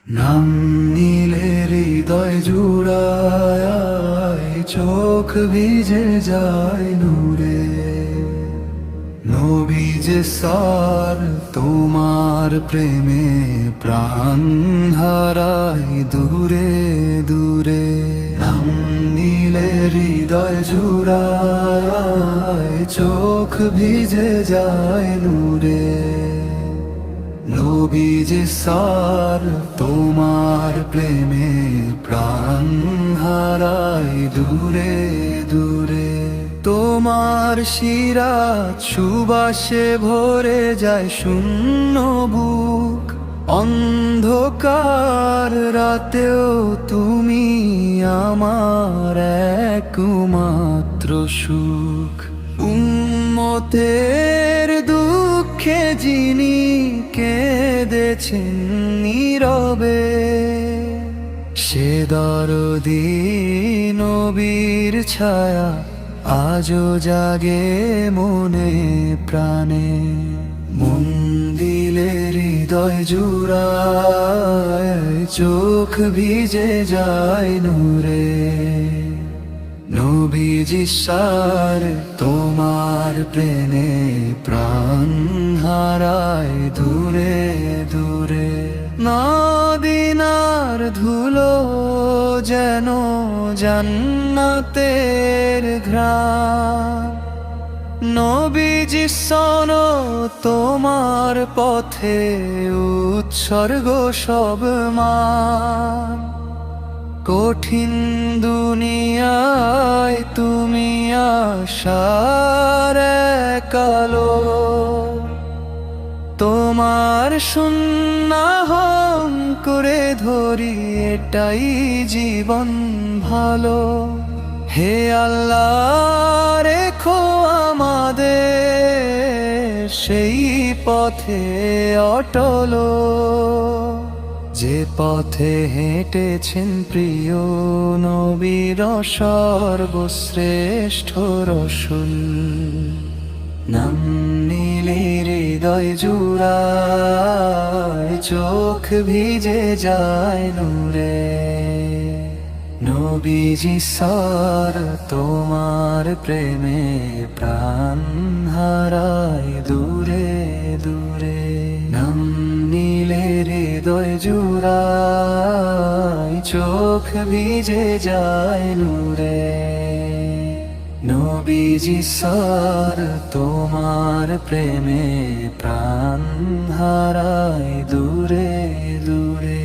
নাম নিলে হৃদয় জুড়ায়, চোখ ভিজে যায় নূরে। নবী যে সার তোমার প্রেমে, প্রাণ হারায় দূরে দূরে। নাম নিলে হৃদয় জুড়ায়, চোখ ভিজে যায় নূরে। নবী যে সার তোমার প্রেমে, প্রাণ হারায় দূরে দূরে। তোমার শিরাত সুবাসে ভরে যায় শূন্য বুক। অন্ধকার রাতেও তুমি আমার একমাত্র সুখ। উম্মতের দুঃখে যিনি কেঁদেছেন নীরবে, সে দরদী নবীর ছায়া আজও জাগে মনে প্রাণে। মন দিলে হৃদয় জুড়ায়, চোখ ভিজে যায় নূরে। নবীজি সার তোমার প্রেমে, প্রাণ হারায় দূরে দূরে। মদিনার ধুলো যেন জান্নাতের ঘ্রাণ। নবীজি শোনো তোমার পথে উৎসর্গ সব মান। কঠিন দুনিয়ায় তুমি আশার কালো। তোমার সুন্নাহং করে ধরি, এটাই জীবন ভালো। হে আল্লাহ রেখো আমাদের সেই পথে অটল, যে পথে হেঁটেছেন প্রিয় নবীর সর্বশ্রেষ্ঠ রসূল। নাম নিলে হৃদয় জুড়ায়, চোখ ভিজে যায় নূরে। নবীজি সার তোমার প্রেমে, প্রাণ হারায় দূরে দূরে। নাম নিলে হৃদয় জুড়ায়, চোখ ভিজে যায় নূরে। নবীজি সার তোমার প্রেমে, প্রাণ হারায় দূরে দূরে।